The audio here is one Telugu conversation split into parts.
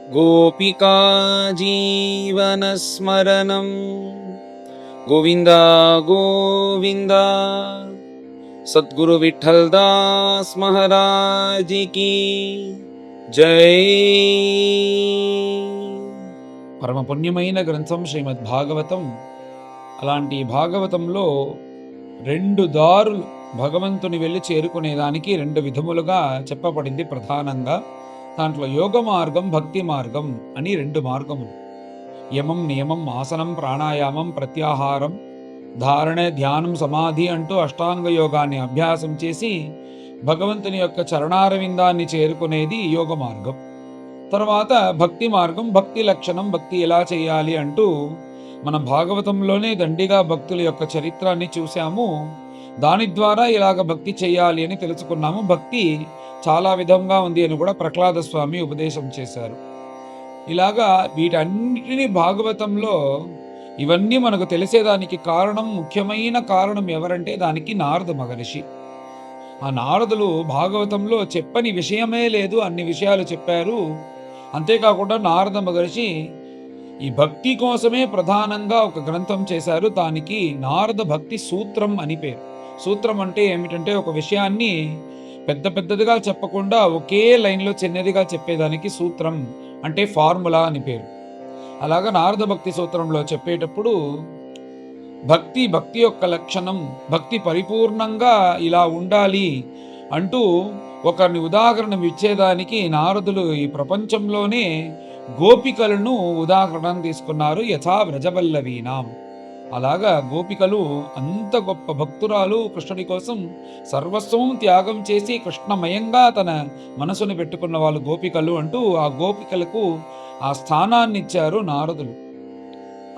गोपिका जीवनस्मरणं गोविन्द गोविन्द। सद्गुरु विठ्ठल दास महाराज की जय। పరమ పుణ్యమైన గ్రంథం శ్రీమద్ భాగవతం. అలాంటి భాగవతంలో రెండు దారులు భగవంతుని వెళ్ళి చేరుకునేదానికి రెండు విధములుగా చెప్పబడింది. ప్రధానంగా దాంట్లో యోగ మార్గం, భక్తి మార్గం అని రెండు మార్గములు. యమం, నియమం, ఆసనం, ప్రాణాయామం, ప్రత్యాహారం, ధారణ, ధ్యానం, సమాధి అంటూ అష్టాంగ యోగాన్ని అభ్యాసం చేసి భగవంతుని యొక్క చరణారవిందాన్ని చేరుకునేది యోగ మార్గం. తర్వాత భక్తి మార్గం, భక్తి లక్షణం, భక్తి ఎలా చేయాలి అంటూ మన భాగవతంలోనే దండిగా భక్తుల యొక్క చరిత్రాన్ని చూసాము. దాని ద్వారా ఇలాగ భక్తి చేయాలి అని తెలుసుకున్నాము. భక్తి చాలా విధంగా ఉంది అని కూడా ప్రహ్లాద స్వామి ఉపదేశం చేశారు. ఇలాగా వీటన్నిటినీ భాగవతంలో ఇవన్నీ మనకు తెలిసేదానికి కారణం, ముఖ్యమైన కారణం ఎవరంటే దానికి నారద మహర్షి. ఆ నారదులు భాగవతంలో చెప్పని విషయమే లేదు, అన్ని విషయాలు చెప్పారు. అంతేకాకుండా నారద మహర్షి ఈ భక్తి కోసమే ప్రధానంగా ఒక గ్రంథం చేశారు. దానికి నారద భక్తి సూత్రం అని పేరు. సూత్రం అంటే ఏమిటంటే ఒక విషయాన్ని పెద్ద పెద్దదిగా చెప్పకుండా ఒకే లైన్లో చిన్నదిగా చెప్పేదానికి సూత్రం అంటే ఫార్ములా అని పేరు. అలాగా నారద భక్తి సూత్రంలో చెప్పేటప్పుడు భక్తి యొక్క లక్షణం, భక్తి పరిపూర్ణంగా ఇలా ఉండాలి అంటూ ఒకరిని ఉదాహరణ ఇచ్చేదానికి నారదులు ఈ ప్రపంచంలోనే గోపికలను ఉదాహరణ తీసుకున్నారు. యథా వ్రజవల్లవీనాం. అలాగా గోపికలు అంత గొప్ప భక్తురాలు, కృష్ణుడి కోసం సర్వస్వం త్యాగం చేసి కృష్ణమయంగా తన మనసుని పెట్టుకున్న వాళ్ళు గోపికలు అంటూ ఆ గోపికలకు ఆ స్థానాన్ని ఇచ్చారు నారదులు.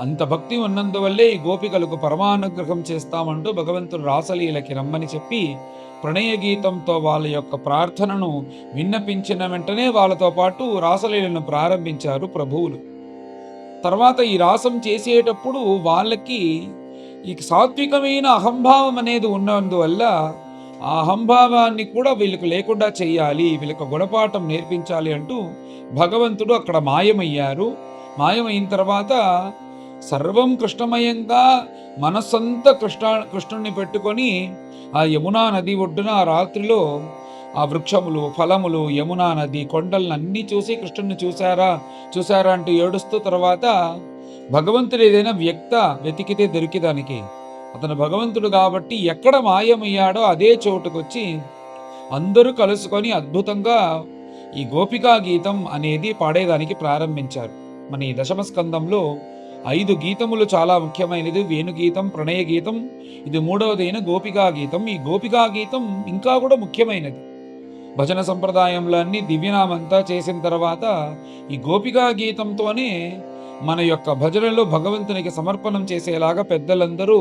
అంత భక్తి ఉన్నందువల్లే ఈ గోపికలకు పరమానుగ్రహం చేస్తామంటూ భగవంతుడు రాసలీలకి రమ్మని చెప్పి ప్రణయ గీతంతో వాళ్ళ యొక్క ప్రార్థనను విన్నపించిన వెంటనే వాళ్ళతో పాటు రాసలీలను ప్రారంభించారు ప్రభువులు. తర్వాత ఈ రాసం చేసేటప్పుడు వాళ్ళకి ఈ సాత్వికమైన అహంభావం అనేది ఉన్నందువల్ల ఆ అహంభావాన్ని కూడా వీళ్ళకు లేకుండా చేయాలి, వీళ్ళకి గుణపాఠం నేర్పించాలి అంటూ భగవంతుడు అక్కడ మాయమయ్యారు. మాయమైన తర్వాత సర్వం కృష్ణమయంగా మనస్సంతా కృష్ణుని పెట్టుకొని ఆ యమునా నది ఒడ్డున ఆ రాత్రిలో ఆ వృక్షములు, ఫలములు, యమునా నది, కొండలను అన్నీ చూసి కృష్ణుని చూసారా అంటూ ఏడుస్తూ తర్వాత భగవంతుడు ఏదైనా వెతికితే దొరికిదానికి అతను భగవంతుడు కాబట్టి ఎక్కడ మాయమయ్యాడో అదే చోటుకొచ్చి అందరూ కలుసుకొని అద్భుతంగా ఈ గోపికా గీతం అనేది పాడేదానికి ప్రారంభించారు. మన ఈ దశమ స్కందంలో 5 గీతములు చాలా ముఖ్యమైనది. వేణుగీతం, ప్రణయ గీతం, ఇది 3వదైన గోపికా గీతం. ఈ గోపికా గీతం ఇంకా కూడా ముఖ్యమైనది. భజన సంప్రదాయంలో అన్ని దివ్యనామంతా చేసిన తర్వాత ఈ గోపికా గీతంతోనే మన యొక్క భజనలో భగవంతునికి సమర్పణం చేసేలాగా పెద్దలందరూ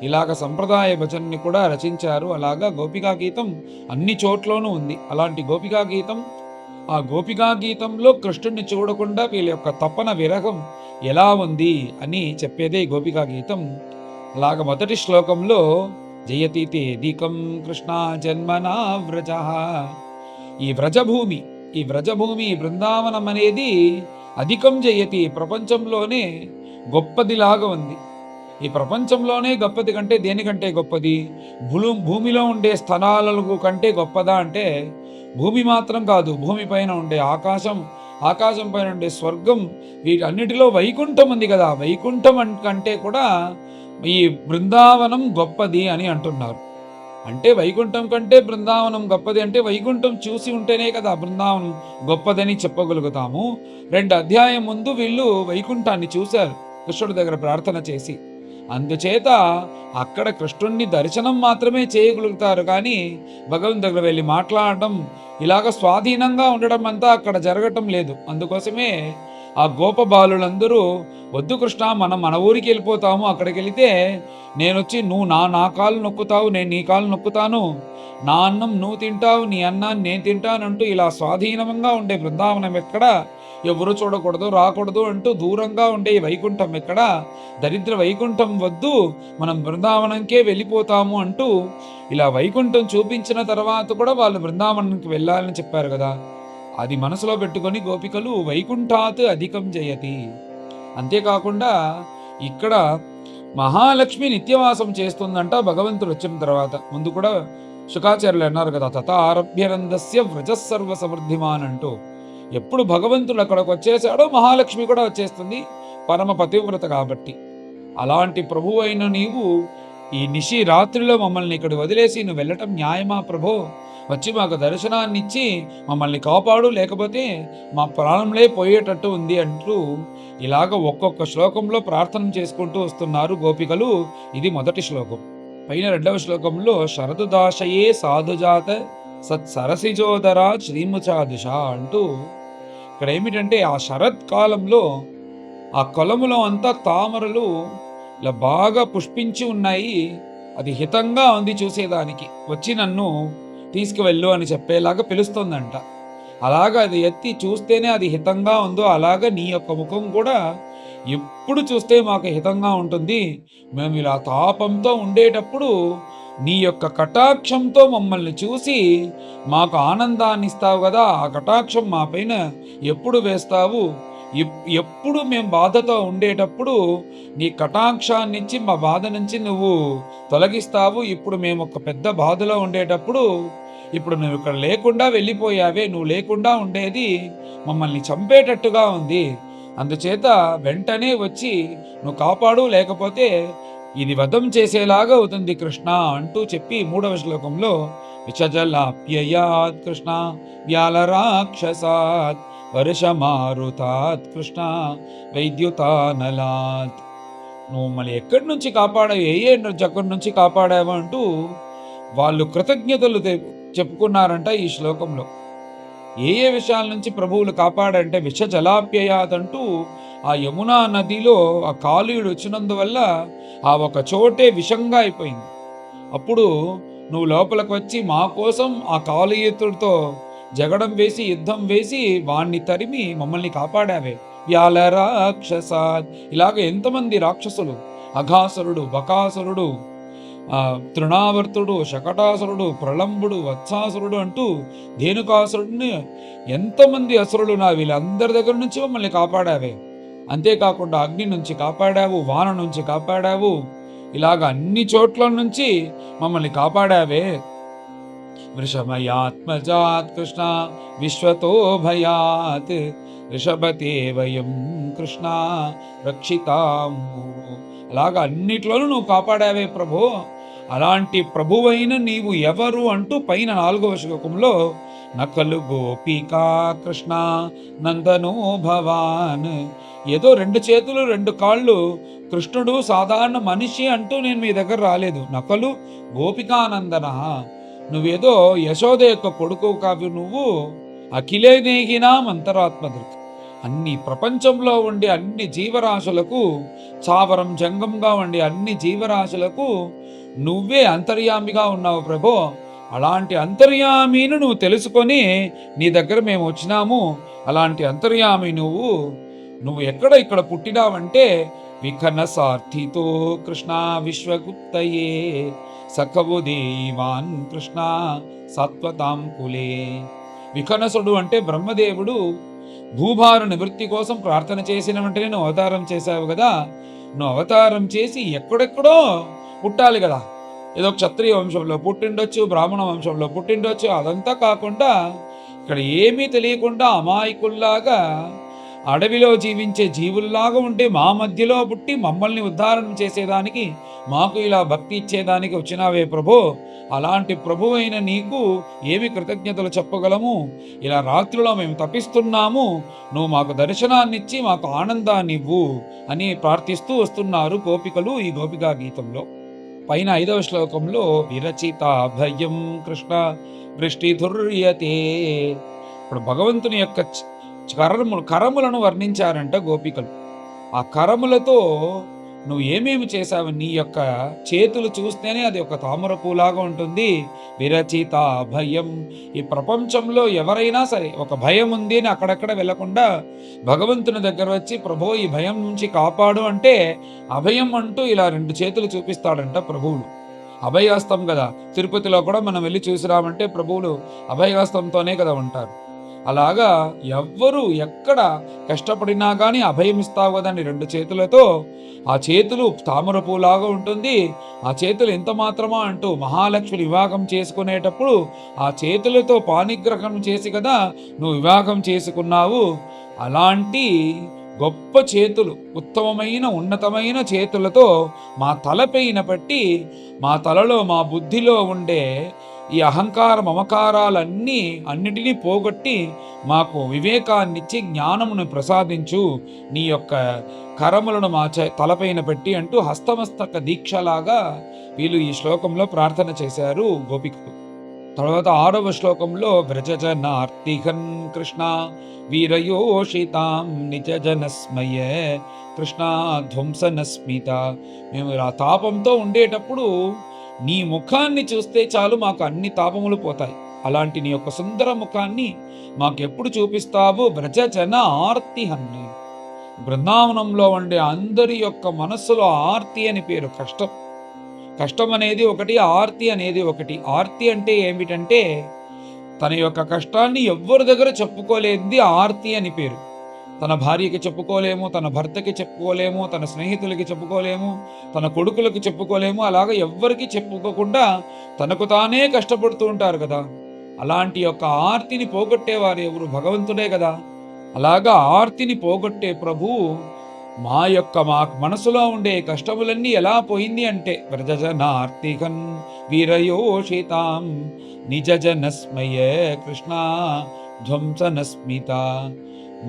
ఇలాగ సంప్రదాయ భజనని కూడా రచించారు. అలాగా గోపికా గీతం అన్ని చోట్లోనూ ఉంది. అలాంటి గోపికా గీతం, ఆ గోపికా గీతంలో కృష్ణుడిని చూడకుండా వీళ్ళ యొక్క తపన, విరహం ఎలా ఉంది అని చెప్పేదే గోపికా గీతం. అలాగ మొదటి శ్లోకంలో జయతి దీకం కృష్ణ జన్మనా వ్రజ. ఈ వ్రజభూమి బృందావనం అనేది అధికం జయతి, ప్రపంచంలోనే గొప్పదిలాగా ఉంది. ఈ ప్రపంచంలోనే గొప్పది కంటే దేనికంటే గొప్పది? భూమిలో ఉండే స్థలాలకు కంటే గొప్పదా అంటే భూమి మాత్రం కాదు, భూమిపైన ఉండే ఆకాశం పైన ఉండే స్వర్గం, వీటన్నిటిలో వైకుంఠం ఉంది కదా, వైకుంఠం కంటే కూడా ఈ బృందావనం గొప్పది అని అంటున్నారు. అంటే వైకుంఠం కంటే బృందావనం గొప్పది అంటే వైకుంఠం చూసి ఉంటేనే కదా బృందావనం గొప్పదని చెప్పగలుగుతాము. 2 అధ్యాయం ముందు వీళ్ళు వైకుంఠాన్ని చూశారు కృష్ణుడి దగ్గర ప్రార్థన చేసి. అందుచేత అక్కడ కృష్ణుణ్ణి దర్శనం మాత్రమే చేయగలుగుతారు, కానీ భగవంతుని దగ్గర వెళ్ళి మాట్లాడడం, ఇలాగ స్వాధీనంగా ఉండడం అంతా అక్కడ జరగటం లేదు. అందుకోసమే ఆ గోపబాలులందరూ వద్దు కృష్ణ, మనం మన ఊరికి వెళ్ళిపోతాము, అక్కడికి వెళితే నేనొచ్చి నువ్వు నా కాళ్ళు నొక్కుతావు, నేను నీ కాళ్ళు నొక్కుతాను, నా అన్నం నువ్వు తింటావు, నీ అన్నాన్ని నేను తింటానంటూ ఇలా స్వాధీనంగా ఉండే బృందావనం ఎక్కడ, ఎవరు చూడకూడదు, రాకూడదు అంటూ దూరంగా ఉండే వైకుంఠం ఎక్కడ, దరిద్ర వైకుంఠం వద్దు, మనం బృందావనంకే వెళ్ళిపోతాము అంటూ ఇలా వైకుంఠం చూపించిన తర్వాత కూడా వాళ్ళు బృందావనానికి వెళ్ళాలని చెప్పారు కదా. అది మనసులో పెట్టుకొని గోపికలు వైకుంఠాత్ అధికం జయతి. అంతేకాకుండా ఇక్కడ మహాలక్ష్మి నిత్యవాసం చేస్తుందంట భగవంతుడు వచ్చిన తర్వాత. ముందు కూడా శుకాచార్యులు అన్నారు కదా, తథా ఆరభ్యనందస్య వ్రజస్సర్వ సమృద్ధిమాన్ అంటూ. ఎప్పుడు భగవంతుడు అక్కడికి వచ్చేసాడో మహాలక్ష్మి కూడా వచ్చేస్తుంది, పరమ పతివ్రత కాబట్టి. అలాంటి ప్రభువు అయిన నీవు ఈ నిశి రాత్రిలో మమ్మల్ని ఇక్కడ వదిలేసి నువ్వు వెళ్ళటం న్యాయమా ప్రభో? వచ్చి మాకు దర్శనాన్ని ఇచ్చి మమ్మల్ని కాపాడు, లేకపోతే మా ప్రాణంలే పోయేటట్టు ఉంది అంటూ ఇలాగ ఒక్కొక్క శ్లోకంలో ప్రార్థన చేసుకుంటూ వస్తున్నారు గోపికలు. ఇది మొదటి శ్లోకం. పైన రెండవ శ్లోకంలో శరదుదాశయే సాధుజాత సత్సరసిజోదరా శ్రీముచాదుష అంటూ ఇక్కడ ఏమిటంటే ఆ శరత్ కాలంలో ఆ కొలములో అంతా తామరలు ఇలా బాగా పుష్పించి ఉన్నాయి. అది హితంగా ఉంది చూసేదానికి. వచ్చి నన్ను తీసుకువెళ్ళు అని చెప్పేలాగా పిలుస్తుందంట. అలాగా అది ఎత్తి చూస్తేనే అది హితంగా ఉందో అలాగా నీ యొక్క ముఖం కూడా ఎప్పుడు చూస్తే మాకు హితంగా ఉంటుంది. మేము ఇలా తాపంతో ఉండేటప్పుడు నీ యొక్క కటాక్షంతో మమ్మల్ని చూసి మాకు ఆనందాన్ని ఇస్తావు కదా, ఆ కటాక్షం మా పైన ఎప్పుడు వేస్తావు? ఎప్పుడు మేము బాధతో ఉండేటప్పుడు నీ కటాక్షాన్నిచ్చి మా బాధ నుంచి నువ్వు తొలగిస్తావు. ఇప్పుడు మేము ఒక పెద్ద బాధలో ఉండేటప్పుడు ఇప్పుడు నువ్వు ఇక్కడ లేకుండా వెళ్ళిపోయావే, నువ్వు లేకుండా ఉండేది మమ్మల్ని చంపేటట్టుగా ఉంది. అందుచేత వెంటనే వచ్చి నువ్వు కాపాడు, లేకపోతే ఇది వధం చేసేలాగా అవుతుంది కృష్ణ అంటూ చెప్పి మూడవ శ్లోకంలో విచజలాప్యయాత్ కృష్ణ వ్యాలరాక్షసాత్ వర్షమారుతాత్ కృష్ణ వైద్యుతానలాత్. నువ్వు మళ్ళీ ఎక్కడి నుంచి కాపాడావు, ఏ జక్కడి నుంచి కాపాడావు అంటూ వాళ్ళు కృతజ్ఞతలు చెప్పుకున్నారంట ఈ శ్లోకంలో. ఏ విషయాల నుంచి ప్రభువులు కాపాడంటే విష జలాప్యయాత్ అంటూ ఆ యమునా నదిలో ఆ కాలుయుడు వచ్చినందువల్ల ఆ ఒక చోటే విషంగా అయిపోయింది. అప్పుడు నువ్వు లోపలికి వచ్చి మా కోసం ఆ కాలుయుతుడితో జగడం వేసి యుద్ధం వేసి వాణ్ణి తరిమి మమ్మల్ని కాపాడావే. వ్యాల రాక్షసాత్, ఇలాగ ఎంతమంది రాక్షసులు, అఘాసురుడు, బకాసురుడు, తృణావర్తుడు, శకటాసురుడు, ప్రళంబుడు, వత్సాసురుడు అంటూ ధేనుకాసురుడిని ఎంతమంది అసురులు నా వీళ్ళందరి దగ్గర నుంచి మమ్మల్ని కాపాడావే. అంతేకాకుండా అగ్ని నుంచి కాపాడావు, వాన నుంచి కాపాడావు, ఇలాగ అన్ని చోట్ల నుంచి మమ్మల్ని కాపాడావే. వృషభయాత్మజాత్ కృష్ణ విశ్వతో భయాత్ ఋషభతే వయం కృష్ణ రక్షితాము. అలాగా అన్నిట్లోనూ నువ్వు కాపాడావే ప్రభు. అలాంటి ప్రభువైన నీవు ఎవరు అంటూ పైన 4వ శ్లోకంలో నకలు గోపికా కృష్ణ నందనో భవాన్. ఏదో 2 చేతులు 2 కాళ్ళు కృష్ణుడు సాధారణ మనిషి అంటూ నేను మీ దగ్గర రాలేదు. నకలు గోపికానందన, నువ్వేదో యశోద యొక్క కొడుకు కావు, నువ్వు అఖిలేనేహినాం అంతరాత్మదృక్. అన్ని ప్రపంచంలో ఉండే అన్ని జీవరాశులకు, చావరం జంగంగా ఉండే అన్ని జీవరాశులకు నువ్వే అంతర్యామిగా ఉన్నావు ప్రభో. అలాంటి అంతర్యామిని నువ్వు తెలుసుకొని నీ దగ్గర మేము వచ్చినాము. అలాంటి అంతర్యామి నువ్వు ఇక్కడ పుట్టినావంటే విఖన సార్థితో కృష్ణ విశ్వగుప్తయే సఖవు దేవాన్ కృష్ణ సత్వతాం కులే. విఖనసుడు అంటే బ్రహ్మదేవుడు భూభార నివృత్తి కోసం ప్రార్థన చేసిన వెంటనే నువ్వు అవతారం చేశావు కదా. నువ్వు అవతారం చేసి ఎక్కడెక్కడో పుట్టాలి కదా. ఏదో క్షత్రియ వంశంలో పుట్టిండొచ్చు, బ్రాహ్మణ వంశంలో పుట్టిండొచ్చు. అదంతా కాకుండా ఇక్కడ ఏమీ తెలియకుండా అమాయకుల్లాగా అడవిలో జీవించే జీవుల్లాగా ఉంటే మా మధ్యలో పుట్టి మమ్మల్ని ఉద్ధారణ చేసేదానికి, మాకు ఇలా భక్తి ఇచ్చేదానికి వచ్చినావే ప్రభో. అలాంటి ప్రభు అయిన నీకు ఏమి కృతజ్ఞతలు చెప్పగలము? ఇలా రాత్రిలో మేము తపిస్తున్నాము, నువ్వు మాకు దర్శనాన్నిచ్చి మాకు ఆనందాన్ని ఇవ్వు అని ప్రార్థిస్తూ వస్తున్నారు గోపికలు ఈ గోపికా గీతంలో. పైన 5వ శ్లోకంలో విరచిత భయం కృష్ణ వృష్టిధుర్యతే. ఇప్పుడు భగవంతుని యొక్క కరములను వర్ణించారంట గోపికలు. ఆ కరములతో నువ్వు ఏమేమి చేశావు, నీ యొక్క చేతులు చూస్తేనే అది ఒక తామర పూలాగా ఉంటుంది. విరచిత భయం, ఈ ప్రపంచంలో ఎవరైనా సరే ఒక భయం ఉంది అని అక్కడక్కడ వెళ్లకుండా భగవంతుని దగ్గర వచ్చి ప్రభో ఈ భయం నుంచి కాపాడు అంటే అభయం అంటూ ఇలా 2 చేతులు చూపిస్తాడంట ప్రభువులు. అభయహస్తం కదా, తిరుపతిలో కూడా మనం వెళ్ళి చూసిరామంటే ప్రభువులు అభయహస్తంతోనే కదా ఉంటారు. అలాగా ఎవ్వరు ఎక్కడ కష్టపడినా గానీ అభయమిస్తావు గదండి 2 చేతులతో. ఆ చేతులు తామర పూలాగా ఉంటుంది. ఆ చేతులు ఎంత మాత్రమా అంటూ మహాలక్ష్మిని వివాహం చేసుకునేటప్పుడు ఆ చేతులతో పాణిగ్రహణం చేసి కదా నువ్వు వివాహం చేసుకున్నావు. అలాంటి గొప్ప చేతులు, ఉత్తమమైన, ఉన్నతమైన చేతులతో మా తలపైన పెట్టి, మా తలలో, మా బుద్ధిలో ఉండే ఈ అహంకార మమకారాలన్నీ అన్నిటినీ పోగొట్టి మాకు వివేకాన్నిచ్చి జ్ఞానమును ప్రసాదించు. నీ యొక్క కరములను మా తలపైన పెట్టి అంటూ హస్తమస్తక దీక్షలాగా వీళ్ళు ఈ శ్లోకంలో ప్రార్థన చేశారు గోపికలు. తర్వాత 6వ శ్లోకంలో వ్రజజనార్తిహన్ కృష్ణ వీరయోషితాం నిజజనస్మయ కృష్ణ ధ్వంసనస్మిత. మేము ఇలా తాపంతో ఉండేటప్పుడు నీ ముఖాన్ని చూస్తే చాలు మాకు అన్ని తాపములు పోతాయి. అలాంటి నీ యొక్క సుందర ముఖాన్ని మాకెప్పుడు చూపిస్తావు? వ్రజజన ఆర్తిహన్ని. బృందావనంలో ఉండే అందరి యొక్క మనస్సులో ఆర్తి అని పేరు. కష్టం అనేది ఒకటి, ఆర్తి అనేది ఒకటి. ఆర్తి అంటే ఏమిటంటే తన యొక్క కష్టాన్ని ఎవ్వరి దగ్గర చెప్పుకోలేనిది ఆర్తి అని పేరు. తన భార్యకి చెప్పుకోలేము, తన భర్తకి చెప్పుకోలేము, తన స్నేహితులకి చెప్పుకోలేము, తన కొడుకులకి చెప్పుకోలేము. అలాగ ఎవ్వరికి చెప్పుకోకుండా తనకు తానే కష్టపడుతూ ఉంటారు కదా. అలాంటి యొక్క ఆర్తిని పోగొట్టేవారు ఎవరు? భగవంతుడే కదా. అలాగా ఆర్తిని పోగొట్టే ప్రభువు మా మనసులో ఉండే కష్టములన్నీ ఎలా పోయింది అంటే వ్రజజనార్తికన్ వీరయోషితాం నిజజనస్మయ కృష్ణ ధ్వంసనస్మిత.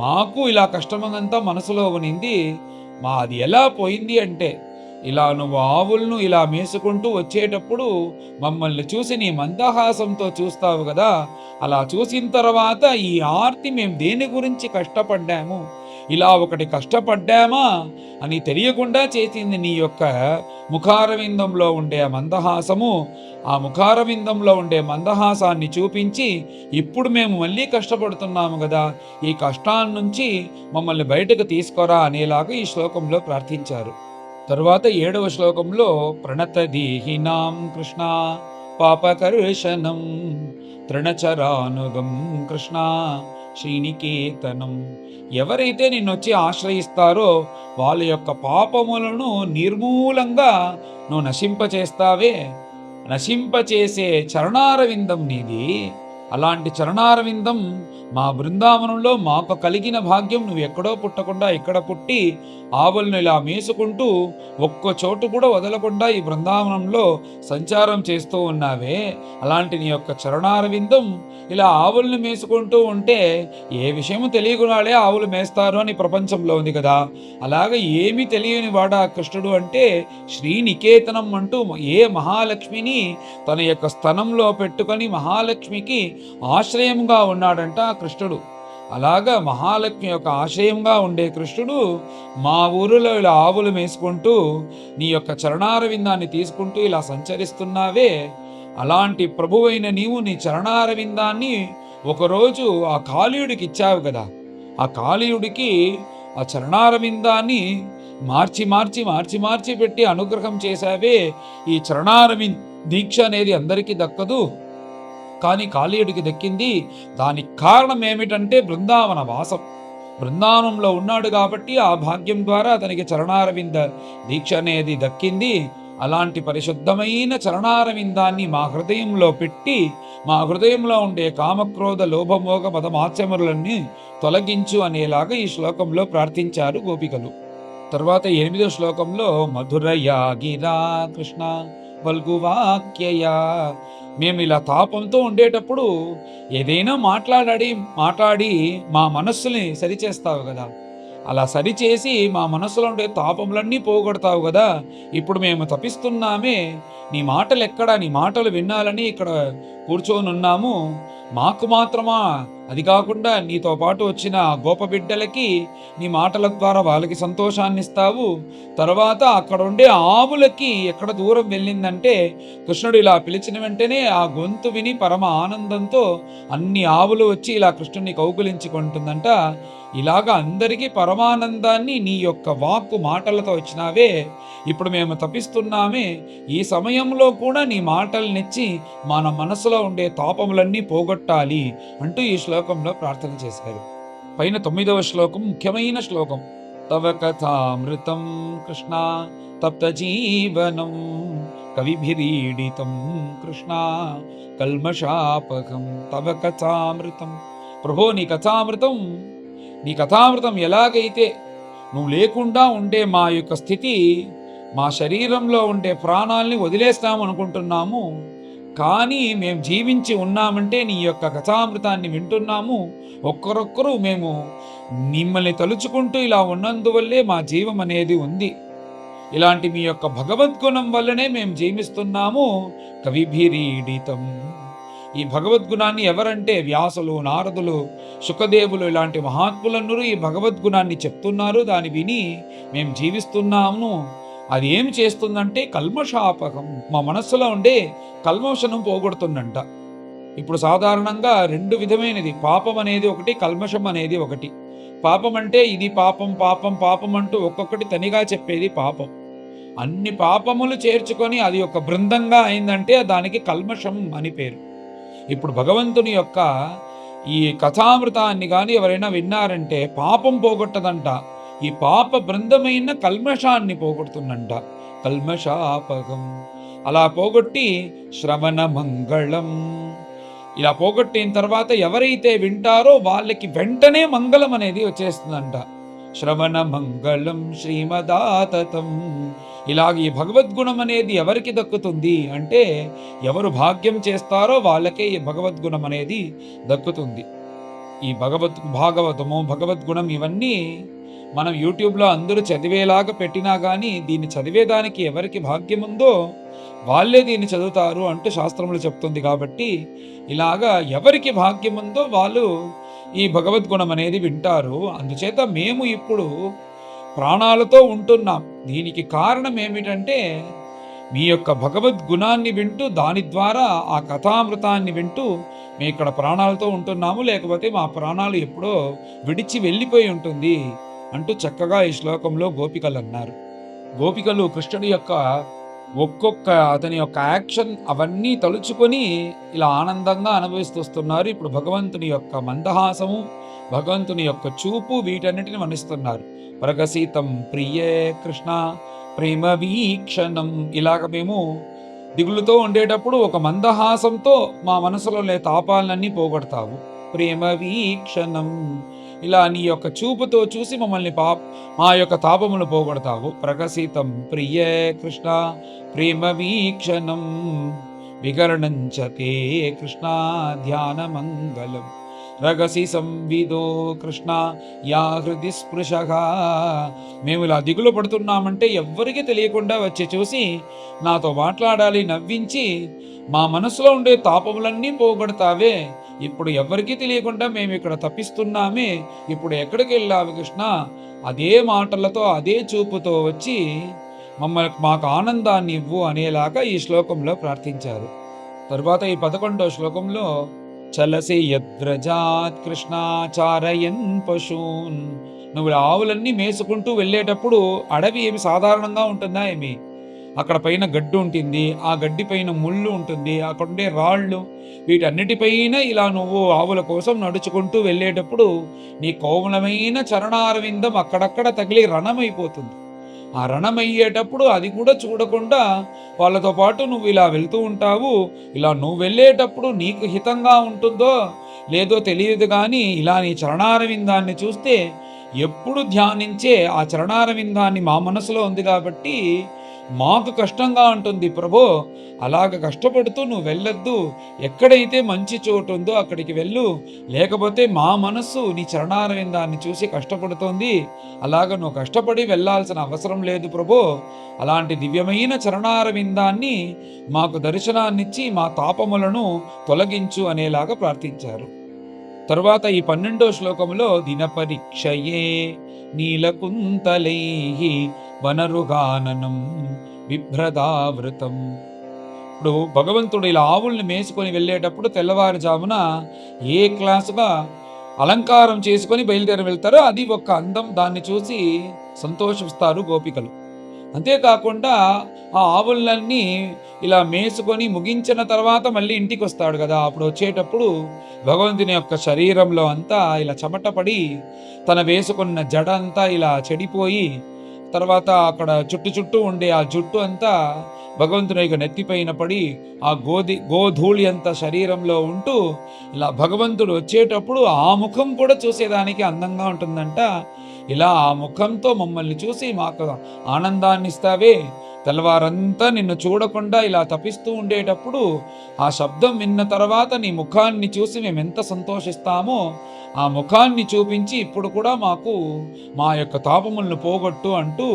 మాకు ఇలా కష్టమంతా మనసులో ఉనింది. అది ఎలా పోయింది అంటే ఇలా నువ్వు ఆవులను ఇలా మేసుకుంటూ వచ్చేటప్పుడు మమ్మల్ని చూసి నీ మందహాసంతో చూస్తావు కదా. అలా చూసిన తర్వాత ఈ ఆర్తి మేము దేని గురించి కష్టపడ్డాము, ఇలా ఒకటి కష్టపడ్డామా అని తెలియకుండా చేసింది నీ యొక్క ముఖారవిందంలో ఉండే మందహాసము. ఆ ముఖారవిందంలో ఉండే మందహాసాన్ని చూపించి ఇప్పుడు మేము మళ్ళీ కష్టపడుతున్నాము కదా, ఈ కష్టాన్నించి మమ్మల్ని బయటకు తీసుకురా అనేలాగా ఈ శ్లోకంలో ప్రార్థించారు. తరువాత 7వ శ్లోకంలో ప్రణతదీహినాం కృష్ణ పాపకర్షణం తృణచరానుగం కృష్ణ శ్రీనికేతనం. ఎవరైతే నిన్నొచ్చి ఆశ్రయిస్తారో వాళ్ళ యొక్క పాపములను నిర్మూలంగా నువ్వు నశింపచేస్తావే. నశింపచేసే చరణారవిందం నీది. అలాంటి చరణారవిందం మా బృందావనంలో మాకు కలిగిన భాగ్యం. నువ్వు ఎక్కడో పుట్టకుండా ఇక్కడ పుట్టి ఆవులను ఇలా మేసుకుంటూ ఒక్క చోటు కూడా వదలకుండా ఈ బృందావనంలో సంచారం చేస్తూ ఉన్నావే. అలాంటి నీ యొక్క చరణారవిందం ఇలా ఆవులను మేసుకుంటూ ఉంటే ఏ విషయము తెలియకున్నాడే ఆవులు మేస్తారు అని ప్రపంచంలో ఉంది కదా. అలాగే ఏమీ తెలియని వాడా కృష్ణుడు అంటే శ్రీనికేతనం అంటూ ఏ మహాలక్ష్మిని తన యొక్క స్థనంలో పెట్టుకొని మహాలక్ష్మికి ఆశ్రయంగా ఉన్నాడంట కృష్ణుడు. అలాగా మహాలక్ష్మి యొక్క ఆశ్రయంగా ఉండే కృష్ణుడు మా ఊరిలో ఇలా ఆవులు మేసుకుంటూ నీ యొక్క చరణారవిందాన్ని తీసుకుంటూ ఇలా సంచరిస్తున్నావే. అలాంటి ప్రభువైన నీవు నీ చరణారవిందాన్ని ఒకరోజు ఆ కాళీయుడికి ఇచ్చావు కదా. ఆ కాళీయుడికి ఆ చరణారవిందాన్ని మార్చి మార్చి మార్చి మార్చి పెట్టి అనుగ్రహం చేశావే. ఈ చరణారవింద్ దీక్ష అనేది అందరికీ దక్కదు, కానీ కాళీయుడికి దక్కింది. దానికి కారణం ఏమిటంటే బృందావన వాసం. బృందావనంలో ఉన్నాడు కాబట్టి ఆ భాగ్యం ద్వారా అతనికి చరణారవింద దీక్ష అనేది దక్కింది. అలాంటి పరిశుద్ధమైన చరణారవిందాన్ని మా హృదయంలో పెట్టి మా హృదయంలో ఉండే కామక్రోధ లోభమోగ మదమాత్సములన్నీ తొలగించు అనేలాగా ఈ శ్లోకంలో ప్రార్థించారు గోపికలు. తర్వాత 8వ శ్లోకంలో మధురయా గిరా కృష్ణ వల్గువాక్యయా. మేము ఇలా తాపంతో ఉండేటప్పుడు ఏదైనా మాట్లాడి మా మనస్సుని సరిచేస్తావు కదా. అలా సరిచేసి మా మనసులో ఉండే తాపములన్నీ పోగొడతావు కదా. ఇప్పుడు మేము తపిస్తున్నామే, నీ మాటలు ఎక్కడా, నీ మాటలు వినాలని ఇక్కడ కూర్చొని ఉన్నాము. మాకు మాత్రమా? అది కాకుండా నీతో పాటు వచ్చిన గోపబిడ్డలకి నీ మాటల ద్వారా వాళ్ళకి సంతోషాన్ని ఇస్తావు. తర్వాత అక్కడ ఉండే ఆవులకి ఎక్కడ దూరం వెళ్ళిందంటే కృష్ణుడు ఇలా పిలిచిన వెంటనే ఆ గొంతు విని పరమ ఆనందంతో అన్ని ఆవులు వచ్చి ఇలా కృష్ణుడిని కౌగులించుకుంటుందంట. ఇలాగ అందరికీ పరమానందాన్ని నీ యొక్క వాక్కు మాటలతో ఇచ్చినావే. ఇప్పుడు మేము తపిస్తున్నామే, ఈ సమయంలో కూడా నీ మాటలనిచ్చి మన మనసులో ఉండే తాపములన్నీ పోగొట్టాలి అంటూ ఈ శ్లోకంలో ప్రార్థన చేశారు. పైన 9వ శ్లోకం ముఖ్యమైన శ్లోకం. తవ కథామృతం కృష్ణ తప్త జీవనం కవిభిరీడితం కృష్ణ కల్మషాపకం. తవ కథామృతం, ప్రభో నీ కథామృతం ఎలాగైతే నువ్వు లేకుండా ఉండే మా యొక్క స్థితి, మా శరీరంలో ఉండే ప్రాణాల్ని వదిలేస్తాము అనుకుంటున్నాము, కానీ మేము జీవించి ఉన్నామంటే నీ యొక్క కథామృతాన్ని వింటున్నాము. ఒక్కరొక్కరు మేము మిమ్మల్ని తలుచుకుంటూ ఇలా ఉన్నందువల్లే మా జీవం అనేది ఉంది. ఇలాంటి మీ యొక్క భగవద్గుణం వల్లనే మేము జీవిస్తున్నాము. కవిభిరీడితం. ఈ భగవద్గుణాన్ని ఎవరంటే వ్యాసులు, నారదులు, శుకదేవులు ఇలాంటి మహాత్ములందరూ ఈ భగవద్గుణాన్ని చెప్తున్నారు. దాన్ని విని మేము జీవిస్తున్నాము. అది ఏం చేస్తుందంటే కల్మషాపకం, మా మనస్సులో ఉండే కల్మషను పోగొడుతుందంట. ఇప్పుడు సాధారణంగా రెండు విధమైనది, పాపం అనేది ఒకటి, కల్మషం అనేది ఒకటి. పాపం అంటే ఇది పాపం పాపం పాపం అంటూ ఒక్కొక్కటి తనిగా చెప్పేది పాపం. అన్ని పాపములు చేర్చుకొని అది ఒక బృందంగా అయిందంటే దానికి కల్మషం అని పేరు. ఇప్పుడు భగవంతుని యొక్క ఈ కథామృతాన్ని కానీ ఎవరైనా విన్నారంటే పాపం పోగొట్టదంట, ఈ పాప బృందమైన కల్మషాన్ని పోగొడుతుందంట. కల్మషాపకం. అలా పోగొట్టి శ్రవణ మంగళం, ఇలా పోగొట్టిన తర్వాత ఎవరైతే వింటారో వాళ్ళకి వెంటనే మంగళం అనేది వచ్చేస్తుందంట. శ్రవణ మంగళం శ్రీమదాతతం. ఇలాగ ఈ భగవద్గుణం అనేది ఎవరికి దక్కుతుంది అంటే ఎవరు భాగ్యం చేస్తారో వాళ్ళకే ఈ భగవద్గుణం అనేది దక్కుతుంది. ఈ భాగవతము, భగవద్గుణం ఇవన్నీ మనం యూట్యూబ్లో అందరూ చదివేలాగా పెట్టినా కానీ దీన్ని చదివేదానికి ఎవరికి భాగ్యం ఉందో వాళ్ళే దీన్ని చదువుతారు అంటూ శాస్త్రములు చెప్తుంది. కాబట్టి ఇలాగా ఎవరికి భాగ్యం ఉందో వాళ్ళు ఈ భగవద్గుణం అనేది వింటారు. అందుచేత మేము ఇప్పుడు ప్రాణాలతో ఉంటున్నాం. దీనికి కారణం ఏమిటంటే మీ యొక్క భగవద్గుణాన్ని వింటూ దాని ద్వారా ఆ కథామృతాన్ని వింటూ మేము ఇక్కడ ప్రాణాలతో ఉంటున్నాము, లేకపోతే మా ప్రాణాలు ఎప్పుడో విడిచి వెళ్ళిపోయి ఉంటుంది అంటూ చక్కగా ఈ శ్లోకంలో గోపికలు అన్నారు. గోపికలు కృష్ణుడి యొక్క ఒక్కొక్క అతని యొక్క యాక్షన్ అవన్నీ తలుచుకొని ఇలా ఆనందంగా అనుభవిస్తున్నారు. ఇప్పుడు భగవంతుని యొక్క మందహాసము, భగవంతుని యొక్క చూపు వీటన్నిటిని వర్ణిస్తున్నారు. ప్రగసితం ప్రియే కృష్ణ ప్రేమ వీక్షణం. ఇలాగ మేము దిగులుతో ఉండేటప్పుడు ఒక మందహాసంతో మా మనసులో తాపాలన్నీ పోగొడతావు. ప్రేమ వీక్షణం, ఇలా నీ యొక్క చూపుతో చూసి మమ్మల్ని మా యొక్క తాపములు పోగొడతావు. ప్రగసితం ప్రియే కృష్ణ ప్రేమ వీక్షణం వికరణంచతే కృష్ణ ధ్యాన మంగళం. రగసి సంవిదో కృష్ణ యా హృది స్పృశగా. మేము ఇలా దిగులు పడుతున్నామంటే ఎవ్వరికీ తెలియకుండా వచ్చి చూసి నాతో మాట్లాడాలి, నవ్వించి మా మనసులో ఉండే తాపములన్నీ పోగొడతావే. ఇప్పుడు ఎవరికీ తెలియకుండా మేము ఇక్కడ తప్పిస్తున్నామే, ఇప్పుడు ఎక్కడికి వెళ్ళావు కృష్ణ? అదే మాటలతో అదే చూపుతో వచ్చి మాకు ఆనందాన్ని ఇవ్వు అనేలాగా ఈ శ్లోకంలో ప్రార్థించారు. తరువాత ఈ 11వ శ్లోకంలో చలసి యద్వ్రజాత్ కృష్ణ చారయన్ పశూన్. నువ్వు ఆవులన్నీ మేసుకుంటూ వెళ్ళేటప్పుడు అడవి ఏమి సాధారణంగా ఉంటుందా ఏమి? అక్కడ పైన గడ్డి ఉంటుంది, ఆ గడ్డి పైన ముళ్ళు ఉంటుంది, అక్కడ ఉండే రాళ్ళు, వీటన్నిటిపైన ఇలా నువ్వు ఆవుల కోసం నడుచుకుంటూ వెళ్ళేటప్పుడు నీ కోమలమైన చరణారవిందం అక్కడక్కడ తగిలి రణమైపోతుంది. ఆ రణమయ్యేటప్పుడు అది కూడా చూడకుండా వాళ్ళతో పాటు నువ్వు ఇలా వెళ్తూ ఉంటావు. ఇలా నువ్వు వెళ్ళేటప్పుడు నీకు హితంగా ఉంటుందో లేదో తెలియదు, కానీ ఇలా నీ చరణారవిందాన్ని చూస్తే ఎప్పుడు ధ్యానించే ఆ చరణారవిందాన్ని మా మనసులో ఉంది కాబట్టి మాకు కష్టంగా ఉంటుంది ప్రభో. అలాగ కష్టపడుతూ నువ్వు వెళ్ళొద్దు, ఎక్కడైతే మంచి చోటు ఉందో అక్కడికి వెళ్ళు, లేకపోతే మా మనస్సు నీ చరణారవిందాన్ని చూసి కష్టపడుతోంది, అలాగ నువ్వు కష్టపడి వెళ్ళాల్సిన అవసరం లేదు ప్రభో. అలాంటి దివ్యమైన చరణారవిందాన్ని మాకు దర్శనాన్నిచ్చి మా తాపములను తొలగించు అనేలాగా ప్రార్థించారు. తరువాత ఈ 12వ శ్లోకంలో దినపరీక్షయే నీలకుంతలైహి వనరుగాననం బిభ్రదావృతం. ఇప్పుడు భగవంతుడు ఇలా ఆవుల్ని మేసుకొని వెళ్ళేటప్పుడు తెల్లవారుజామున ఏ క్లాసుగా అలంకారం చేసుకొని బయలుదేరి వెళ్తారో అది ఒక అందం. దాన్ని చూసి సంతోషిస్తారు గోపికలు. అంతేకాకుండా ఆ ఆవులన్నీ ఇలా మేసుకొని ముగించిన తర్వాత మళ్ళీ ఇంటికొస్తాడు గదా! అప్పుడు వచ్చేటప్పుడు భగవంతుని యొక్క శరీరంలో అంతా ఇలా చెమట పడి, తన వేసుకున్న జడ అంతా ఇలా చెడిపోయి, తర్వాత అక్కడ చుట్టూ ఉండే ఆ జుట్టు అంతా భగవంతుని యొక్క నెత్తిపైన పడి, ఆ గోధూళి అంతా శరీరంలో ఉంటూ, ఇలా భగవంతుడు వచ్చేటప్పుడు ఆ ముఖం కూడా చూసేదానికి అందంగా ఉంటుందంట. ఇలా ఆ ముఖంతో మమ్మల్ని చూసి మాకు ఆనందాన్నిస్తావే. తెల్లవారంతా నిన్ను చూడకుండా ఇలా తపిస్తూ ఉండేటప్పుడు, ఆ శబ్దం విన్న తర్వాత నీ ముఖాన్ని చూసి మేమెంత సంతోషిస్తామో, ఆ ముఖాన్ని చూపించి ఇప్పుడు కూడా మాకు మా యొక్క తాపములను పోగొట్టు అంటూ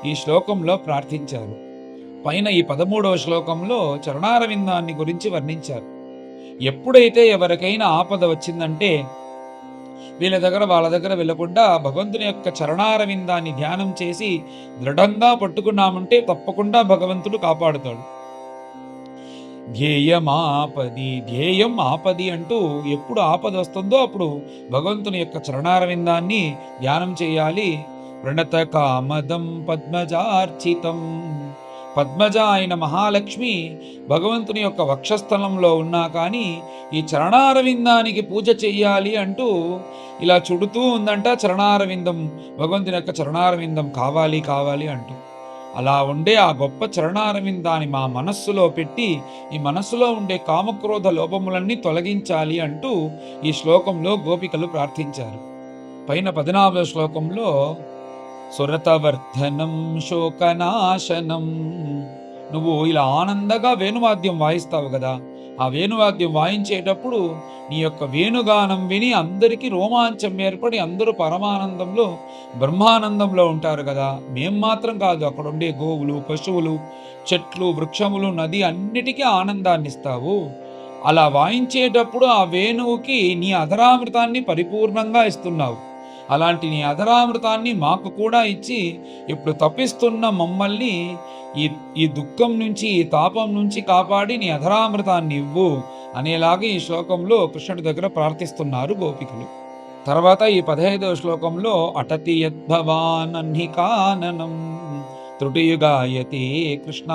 ఈ శ్లోకంలో ప్రార్థించారు. పైన ఈ 13వ శ్లోకంలో చరణారవిందాన్ని గురించి వర్ణించారు. ఎప్పుడైతే ఎవరికైనా ఆపద వచ్చిందంటే వాళ్ళ దగ్గర వెళ్ళకుండా భగవంతుని యొక్క చరణారవిందాన్ని ధ్యానం చేసి దృఢంగా పట్టుకున్నామంటే తప్పకుండా భగవంతుడు కాపాడుతాడు. ధ్యేయం ఆపది అంటూ ఎప్పుడు ఆపద వస్తుందో అప్పుడు భగవంతుని యొక్క చరణారవిందాన్ని ధ్యానం చేయాలి. ప్రణత కామదం పద్మజార్చితం, పద్మజ అయిన మహాలక్ష్మి భగవంతుని యొక్క వక్షస్థలంలో ఉన్నా కానీ ఈ చరణారవిందానికి పూజ చెయ్యాలి అంటూ ఇలా చుడుతూ ఉందంట. చరణారవిందం, భగవంతుని యొక్క చరణారవిందం కావాలి కావాలి అంటూ అలా ఉండే ఆ గొప్ప చరణారవిందాన్ని మా మనస్సులో పెట్టి ఈ మనస్సులో ఉండే కామక్రోధ లోపములన్నీ తొలగించాలి అంటూ ఈ శ్లోకంలో గోపికలు ప్రార్థించారు. పైన 14వ శ్లోకంలో సురతవర్ధనం శోకనాశనం, నువ్వు ఇలా ఆనందంగా వేణువాద్యం వాయిస్తావు కదా, ఆ వేణువాద్యం వాయించేటప్పుడు నీ యొక్క వేణుగానం విని అందరికీ రోమాంచం ఏర్పడి అందరూ పరమానందంలో బ్రహ్మానందంలో ఉంటారు కదా. మేం మాత్రం కాదు, అక్కడ ఉండే గోవులు, పశువులు, చెట్లు, వృక్షములు, నది అన్నిటికీ ఆనందాన్ని ఇస్తావు. అలా వాయించేటప్పుడు ఆ వేణువుకి నీ అధరామృతాన్ని పరిపూర్ణంగా ఇస్తున్నావు. అలాంటి నీ అధరామృతాన్ని మాకు కూడా ఇచ్చి ఇప్పుడు తప్పిస్తున్న మమ్మల్ని ఈ ఈ దుఃఖం నుంచి, ఈ తాపం నుంచి కాపాడి నీ అధరామృతాన్ని ఇవ్వు అనేలాగా ఈ శ్లోకంలో కృష్ణుడి దగ్గర ప్రార్థిస్తున్నారు గోపికలు. తర్వాత ఈ 15వ శ్లోకంలో అటతి యద్భవానన్నికాననం త్రుటియుగాయతే కృష్ణ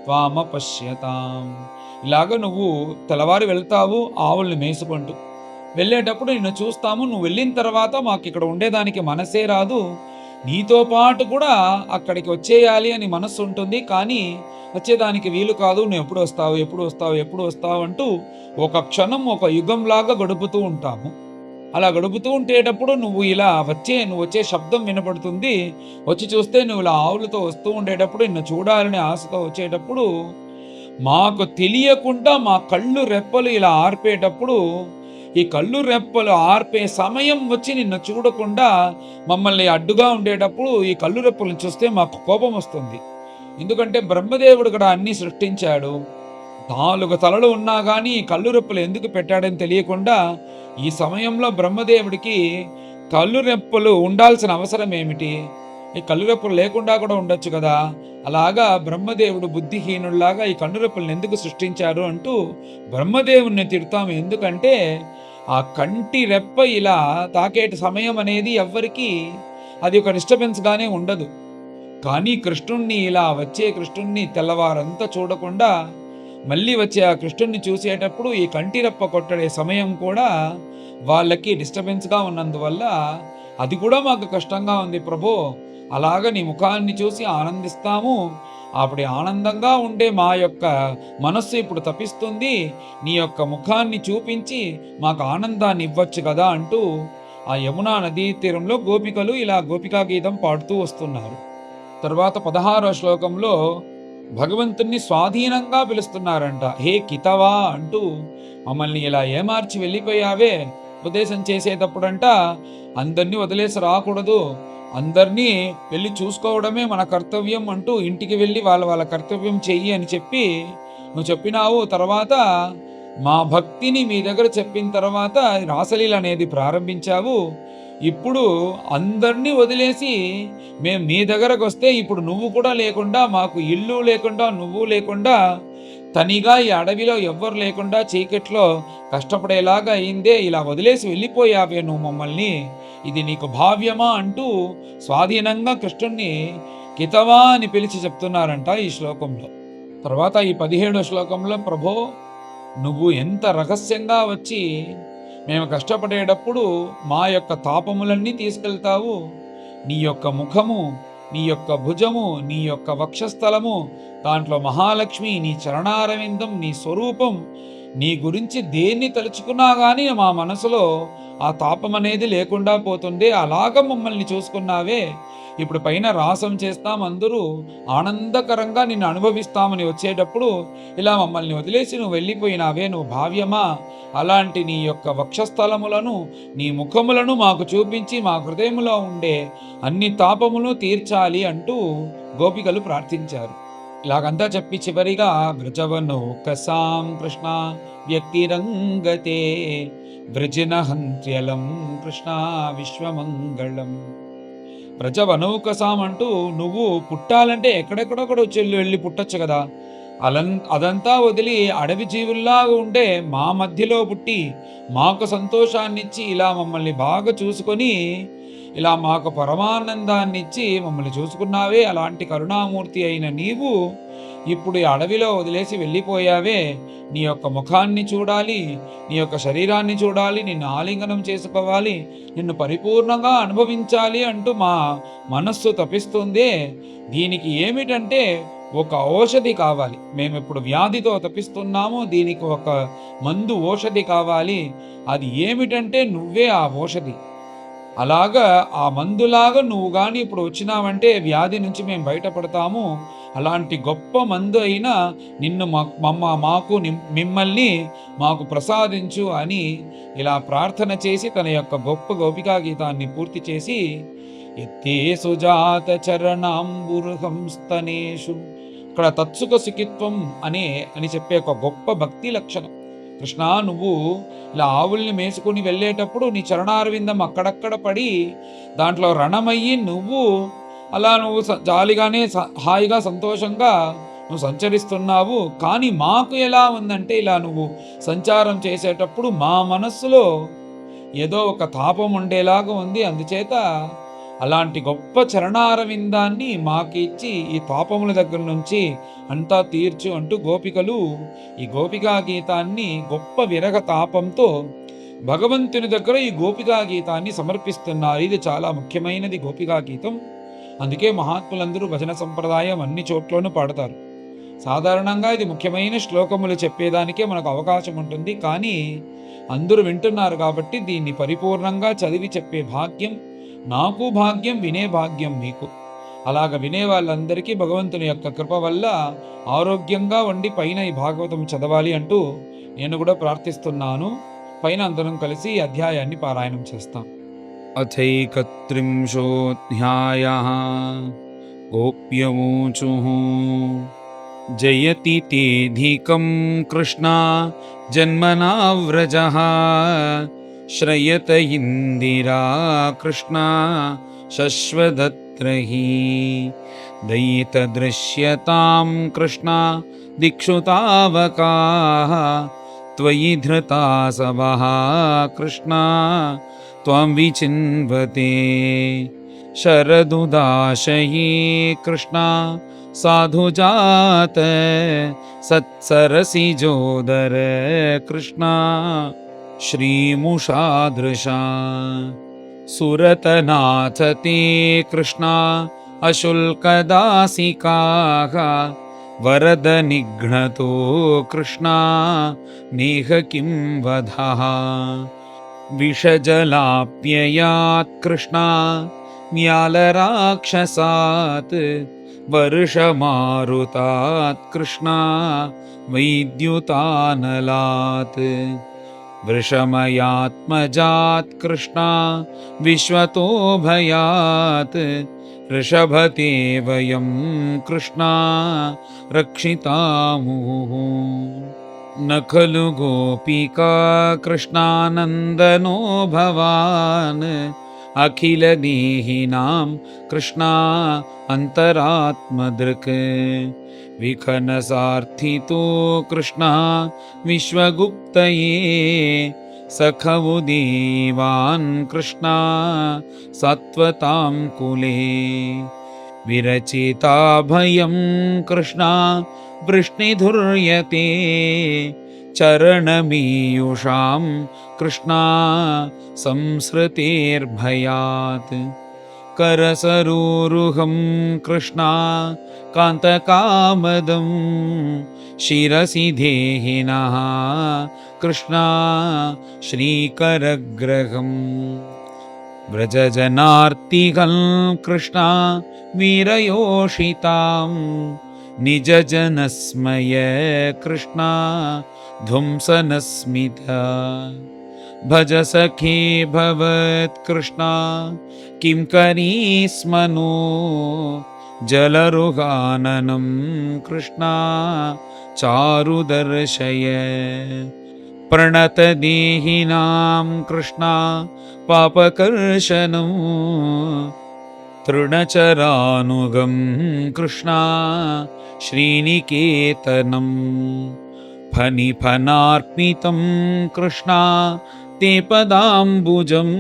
త్వామ పశ్యతాం, ఇలాగ నువ్వు తెల్లవారి వెళ్తావు ఆవుల్ని మేసుకుంటూ, వెళ్ళేటప్పుడు నిన్ను చూస్తాము. నువ్వు వెళ్ళిన తర్వాత మాకు ఇక్కడ ఉండేదానికి మనసే రాదు. నీతో పాటు కూడా అక్కడికి వచ్చేయాలి అని మనస్సు ఉంటుంది, కానీ వచ్చేదానికి వీలు కాదు. నువ్వు ఎప్పుడు వస్తావు, ఎప్పుడు వస్తావు, ఎప్పుడు వస్తావు అంటూ ఒక క్షణం ఒక యుగంలాగా గడుపుతూ ఉంటాము. అలా గడుపుతూ ఉండేటప్పుడు నువ్వు వచ్చే శబ్దం వినపడుతుంది. వచ్చి చూస్తే నువ్వు ఇలా ఆవులతో వస్తూ ఉండేటప్పుడు నిన్ను చూడాలని ఆశతో వచ్చేటప్పుడు మాకు తెలియకుండా మా కళ్ళు రెప్పలు ఇలా ఆర్పేటప్పుడు, ఈ కళ్ళు రెప్పలు ఆర్పే సమయం వచ్చి నిన్ను చూడకుండా మమ్మల్ని అడ్డుగా ఉండేటప్పుడు ఈ కళ్ళు రెప్పలను చూస్తే మాకు కోపం వస్తుంది. ఎందుకంటే బ్రహ్మదేవుడు కూడా అన్నీ సృష్టించాడు. 4 తలలు ఉన్నా కానీ ఈ కళ్ళు రెప్పలు ఎందుకు పెట్టాడని తెలియకుండా ఈ సమయంలో బ్రహ్మదేవుడికి కళ్ళు రెప్పలు ఉండాల్సిన అవసరం ఏమిటి? ఈ కళ్ళు రెప్పలు లేకుండా కూడా ఉండొచ్చు కదా. అలాగా బ్రహ్మదేవుడు బుద్ధిహీనుల్లాగా ఈ కళ్ళు రెప్పలను ఎందుకు సృష్టించారు అంటూ బ్రహ్మదేవుణ్ణి తిడతాము. ఎందుకంటే ఆ కంటి రెప్ప ఇలా తాకేటి సమయం అనేది ఎవ్వరికీ అది ఒక డిస్టర్బెన్స్గానే ఉండదు. కానీ కృష్ణుణ్ణి ఇలా వచ్చే కృష్ణుణ్ణి తెల్లవారంతా చూడకుండా మళ్ళీ వచ్చే ఆ కృష్ణుణ్ణి చూసేటప్పుడు ఈ కంటి రెప్ప కొట్టడే సమయం కూడా వాళ్ళకి డిస్టర్బెన్స్గా ఉన్నందువల్ల అది కూడా మాకు కష్టంగా ఉంది ప్రభో. అలాగ నీ ముఖాన్ని చూసి ఆనందిస్తాము. అప్పుడు ఆనందంగా ఉండే మా యొక్క మనస్సు ఇప్పుడు తపిస్తుంది. నీ యొక్క ముఖాన్ని చూపించి మాకు ఆనందాన్ని ఇవ్వచ్చు కదా అంటూ ఆ యమునా నదీ తీరంలో గోపికలు ఇలా గోపికా గీతం పాడుతూ వస్తున్నారు. తర్వాత 16వ శ్లోకంలో భగవంతుణ్ణి స్వాధీనంగా పిలుస్తున్నారంట. హే కితవా అంటూ మమ్మల్ని ఇలా ఏమార్చి వెళ్ళిపోయావే. ఉపదేశం చేసేటప్పుడంట అందరినీ వదిలేసి రాకూడదు, అందరినీ వెళ్ళి చూసుకోవడమే మన కర్తవ్యం అంటూ ఇంటికి వెళ్ళి వాళ్ళ కర్తవ్యం చెయ్యి అని చెప్పి నువ్వు చెప్పినావు. తర్వాత మా భక్తిని మీ దగ్గర చెప్పిన తర్వాత రాసలీల అనేది ప్రారంభించావు. ఇప్పుడు అందరినీ వదిలేసి మేము మీ దగ్గరకు వస్తే ఇప్పుడు నువ్వు కూడా లేకుండా, మాకు ఇల్లు లేకుండా, నువ్వు లేకుండా, తనిగా ఈ అడవిలో ఎవ్వరు లేకుండా చీకట్లో కష్టపడేలాగా అయిందే. ఇలా వదిలేసి వెళ్ళిపోయావే నువ్వు మమ్మల్ని, ఇది నీకు భావ్యమా అంటూ స్వాధీనంగా కృష్ణుణ్ణి కితవా అని పిలిచి చెప్తున్నారంట ఈ శ్లోకంలో. తర్వాత ఈ 17వ శ్లోకంలో, ప్రభో నువ్వు ఎంత రహస్యంగా వచ్చి మేము కష్టపడేటప్పుడు మా యొక్క తాపములన్నీ తీసుకెళ్తావు. నీ యొక్క ముఖము, నీ యొక్క భుజము, నీ యొక్క వక్షస్థలము, దాంట్లో మహాలక్ష్మి, నీ చరణారవిందం, నీ స్వరూపం, నీ గురించి దేన్ని తలుచుకున్నా కానీ మా మనసులో ఆ తాపం అనేది లేకుండా పోతుంది. అలాగ మమ్మల్ని చూసుకున్నావే, ఇప్పుడు పైన రాసం చేస్తాం, అందరూ ఆనందకరంగా నిన్ను అనుభవిస్తామని వచ్చేటప్పుడు ఇలా మమ్మల్ని వదిలేసి నువ్వు వెళ్ళిపోయినావే, నువ్వు భావ్యమా? అలాంటి నీ యొక్క వక్షస్థలములను, నీ ముఖములను మాకు చూపించి మా హృదయంలో ఉండే అన్ని తాపములు తీర్చాలి అంటూ గోపికలు ప్రార్థించారు. ఇలాగంతా చెప్పి చివరిగా వ్రజవనోకసాం కృష్ణ వ్యక్తిరంగతే వృజినహంత్యలం కృష్ణ విశ్వమంగళం. వ్రజవనౌకసాం అంటూ నువ్వు పుట్టాలంటే ఎక్కడెక్కడొక్కడ వెళ్ళి పుట్టచ్చు కదా. అదంతా వదిలి అడవి జీవుల్లాగా ఉండే మా మధ్యలో పుట్టి మాకు సంతోషాన్నిచ్చి ఇలా మమ్మల్ని బాగా చూసుకొని ఇలా మాకు పరమానందాన్ని ఇచ్చి మమ్మల్ని చూసుకున్నావే, అలాంటి కరుణామూర్తి అయిన నీవు ఇప్పుడు ఈ అడవిలో వదిలేసి వెళ్ళిపోయావే. నీ యొక్క ముఖాన్ని చూడాలి, నీ యొక్క శరీరాన్ని చూడాలి, నిన్ను ఆలింగనం చేసుకోవాలి, నిన్ను పరిపూర్ణంగా అనుభవించాలి అంటూ మా మనస్సు తపిస్తుంది. దీనికి ఏమిటంటే ఒక ఔషధి కావాలి. మేము ఇప్పుడు వ్యాధితో తపిస్తున్నాము, దీనికి ఒక మందు ఔషధి కావాలి. అది ఏమిటంటే నువ్వే ఆ ఔషధి. అలాగా ఆ మందులాగా నువ్వు కానీ ఇప్పుడు వచ్చినావంటే వ్యాధి నుంచి మేము బయటపడతాము. అలాంటి గొప్ప మందు అయినా నిన్ను మాకు మిమ్మల్ని మాకు ప్రసాదించు అని ఇలా ప్రార్థన చేసి తన యొక్క గొప్ప గోపికా గీతాన్ని పూర్తి చేసి, ఎత్తే సుజాత చరణాంబురుహంస్తనేషు, ఇక్కడ తత్సుక సుఖిత్వం అని చెప్పే ఒక గొప్ప భక్తి లక్షణం. కృష్ణ నువ్వు ఇలా ఆవుల్ని మేసుకుని వెళ్ళేటప్పుడు నీ చరణారవిందం అక్కడక్కడ పడి దాంట్లో రణమయ్యి నువ్వు జాలిగానే హాయిగా సంతోషంగా నువ్వు సంచరిస్తున్నావు. కానీ మాకు ఎలా ఉందంటే ఇలా నువ్వు సంచారం చేసేటప్పుడు మా మనస్సులో ఏదో ఒక తాపం ఉండేలాగా ఉంది. అందుచేత అలాంటి గొప్ప చరణారవిందాన్ని మాకు ఇచ్చి ఈ తాపముల దగ్గర నుంచి అంతా తీర్చు అంటూ గోపికలు ఈ గోపికా గీతాన్ని గొప్ప విరగ తాపంతో భగవంతుని దగ్గర ఈ గోపికా గీతాన్ని సమర్పిస్తున్నారు. ఇది చాలా ముఖ్యమైనది గోపికా గీతం. అందుకే మహాత్ములందరూ భజన సంప్రదాయం అన్ని చోట్లోనూ పాడతారు. సాధారణంగా ఇది ముఖ్యమైన శ్లోకములు చెప్పేదానికే మనకు అవకాశం ఉంటుంది. కానీ అందరూ వింటున్నారు కాబట్టి దీన్ని పరిపూర్ణంగా చదివి చెప్పే భాగ్యం నాకు, భాగ్యం వినే భాగ్యం మీకు. అలాగ వినే వాళ్ళందరికీ భగవంతుని యొక్క కృప వల్ల ఆరోగ్యంగా ఉండి పైన ఈ భాగవతం చదవాలి అంటూ నేను కూడా ప్రార్థిస్తున్నాను. పైన అందరం కలిసి ఈ అధ్యాయాన్ని పారాయణం చేస్తాం. అథైకత్రింశోऽధ్యాయః గోప్యమూచుః జయతి తేధికం కృష్ణ జన్మనా వ్రజః శ్రయత ఇందిరా కృష్ణ శశ్వదత్రహి దయితదృశ్యతాం కృష్ణ దిక్షుతావకాః త్వయి ధృతా సవః కృష్ణ త్వం విచిన్వతే శరదుదాశయే కృష్ణ సాధుజాత సత్సరసిజోదర కృష్ణ శ్రీముషాదృశా సురతనాథ తే కృష్ణ అశుల్కదాసికాః వరద నిఘ్నతో కృష్ణ నేహ కిం వధః విషజలాప్యయాత్ కృష్ణ మ్యాలరాక్షసాత్ వర్షమారుతాత్ కృష్ణ వైద్యుతానలాత్ వృషమయాత్మజాత్ కృష్ణ విశ్వతో భయాత్ ऋषभते वयं कृष्ण रक्षितामुः न खलु गोपिका कृष्णानन्दनो भवान् अखिलदेहिनां कृष्णा अन्तरात्मदृक् विखनसार्थितो कृष्णा विश्वगुप्तये सखवु देवान् कृष्णा सत्वतां कुले विरचिताभयं कृष्णा वृष्णिधुर्यते चरणमीयुषां कृष्णा संसृतेर्भयात् करसरोरुहं कृष्णा कान्तकामदं शिरसि देहिनः कृष्णा श्रीकरग्रहम् व्रजजनार्तिकं कृष्णा वीरयोषितां निजजनस्मय कृष्णा ध्वंसनस्मिता भज सखे भवत्कृष्णा किं करीस्मनो जलरुहाननं कृष्णा चारुदर्शय प्रणतदेहिनां कृष्णा पापकर्शनं तृणचरानुगं कृष्णा श्रीनिकेतनं फनिफनार्पितं कृष्णा ते पदाम्बुजं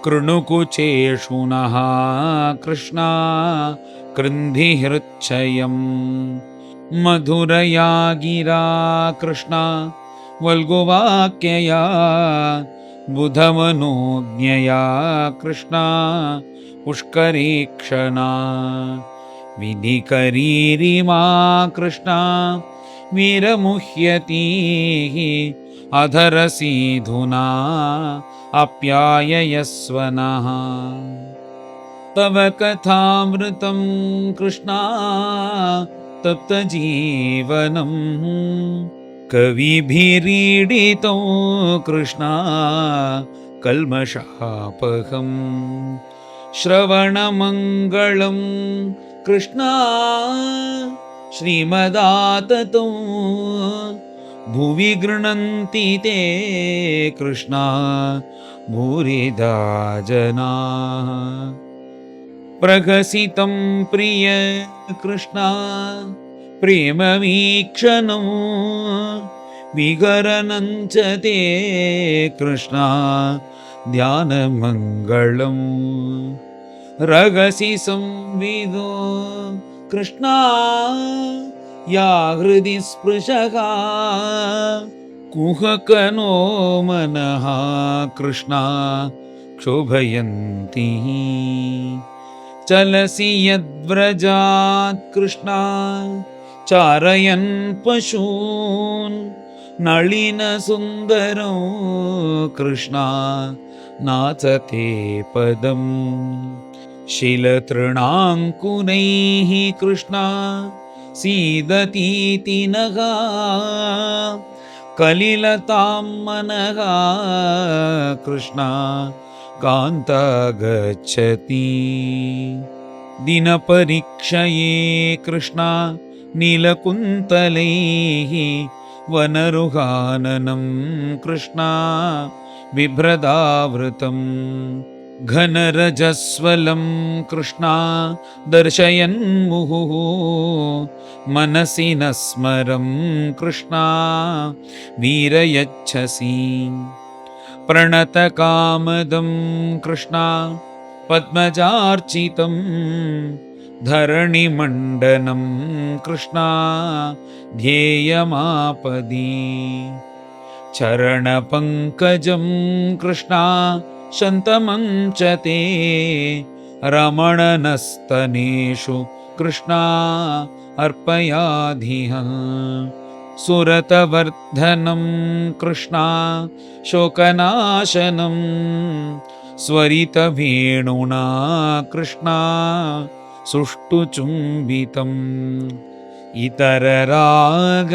कृणुकुचेषु नः कृष्णा कृन्धिहृच्छयं मधुरया गिरा कृष्णा वल्गुवाक्यया बुधमनोज्ञया कृष्णा पुष्करीक्षणा विधिकरीरिमा कृष्णा वीरमुह्यतीः अधरसीधुना आप्याययस्वनः तव कथामृतं कृष्णा तप्तजीवनम् कविभिरीडितो कृष्णा कल्मषापहम् श्रवणमङ्गलं कृष्णा श्रीमदाततो भुवि गृह्णन्ति ते कृष्णा भूरिदा जनाः प्रहसितं प्रिय कृष्णा प्रेमवीक्षणं विहरणं च ते कृष्णा ध्यानमङ्गलम् रगसि संविदो कृष्णा या हृदि स्पृशः कुहकनो मनः कृष्णा क्षोभयन्ति चलसि यद्व्रजात् कृष्णा चारयन् पशून् नളിनसुन्दरौ कृष्णा नाचते पदम् शिलतृणाङ्कुरैः कृष्णा सीदतीति नः कलिलतां मनः कृष्णा कान्ता गच्छति दिनपरीक्षये कृष्णा नीलकुन्तलैः वनरुहाननं कृष्णा बिभ्रदावृतम् घनरजस्वलं कृष्णा दर्शयन्मुहुः मनसि न स्मरं कृष्णा वीरयच्छसि प्रणतकामदं कृष्णा पद्मजार्चितं धरणिमण्डनं कृष्णा ध्येयमापदि चरणपङ्कजं कृष्णा शन्तमं च ते रमणनस्तनेषु कृष्णा अर्पयाधिः सुरतवर्धनं कृष्णा शोकनाशनं स्वरितवेणुना कृष्णा सुष्ठुचुम्बितम् इतरराग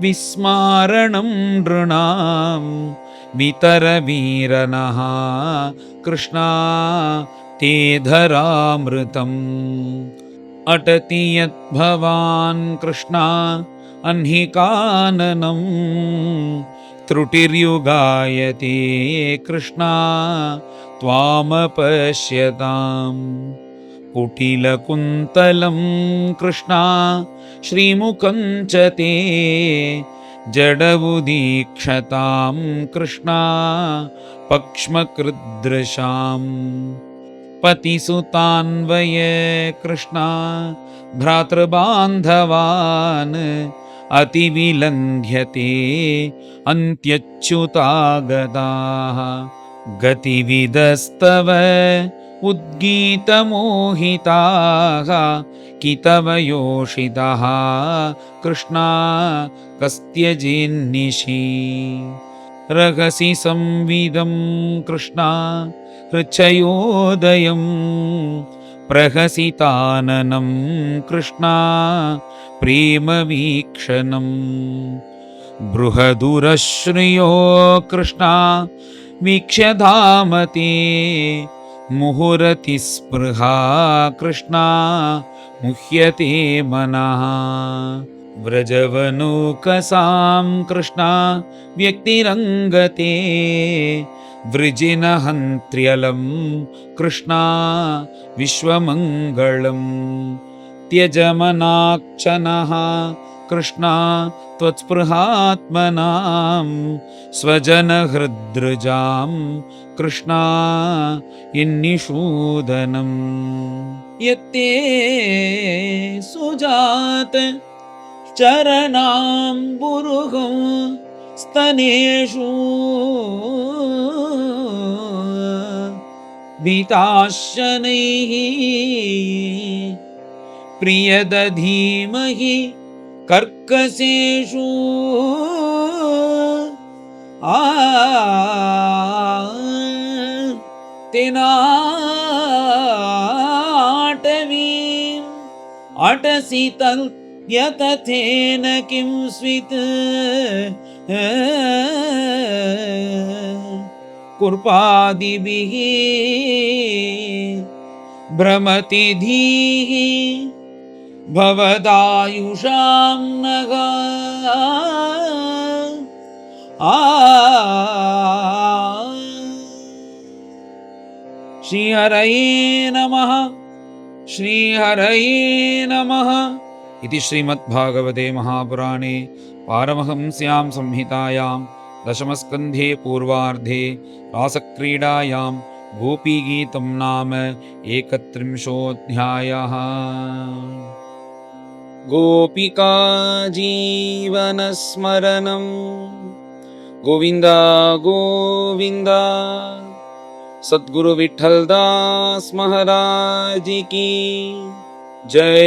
विस्मारणं नृणां वितरवीरनः कृष्णा ते धरामृतम् अटति यद्भवान् कृष्णा अह्निकाननं त्रुटिर्युगायते कृष्णा त्वामपश्यताम् कुटिलकुन्तलं कृष्णा श्रीमुखं च ते जडबुदीक्षतां कृष्णा पक्ष्मकृद्दृशाम् पतिसुतान्वय कृष्णा भ्रातृबान्धवान् अतिविलङ्घ्यते अन्त्यच्युतागताः गतिविदस्तव उद्गीतमोहिताः कितवयोषितः कृष्णा कस्त्यजिन्निशि रहसि संविदं कृष्णा हृच्छयोदयं प्रहसिताननं कृष्णा प्रेमवीक्षणम् बृहदुरश्रियो कृष्णा वीक्ष्य धामते मुहुरतिस्पृहा कृष्णा मुह्यते मनः व्रजवनूकसां कृष्णा व्यक्तिरङ्गते वृजिनहन्त्र्यलं कृष्णा विश्वमङ्गलम् त्यजमनाक्षनः कृष्णा त्वत्स्पृहात्मनां स्वजनहृद्रजां कृष्णा इन्निषूदनम् यत्ते सुजात चरणाम्बुरुहं स्तनेषु भीताशनैः प्रियदधीमहि कर्कशेषु तेनाटवीम् अटसि यतथेन किं स्वित् कुर्पादिभिः भ्रमति धीः भवदायुषां नगा श्रीहरये नमः श्रीहरये नमः। इति श्रीमद्भागवते महापुराणे पारमहंस्यां संहितायां दशमस्कन्धे पूर्वार्धे रासक्रीडायां गोपीगीतं नाम 31 गोपिका जीवनस्मरणं गोविन्द गोविन्द। सद्गुरु विठ्ठलदास महाराज की जय।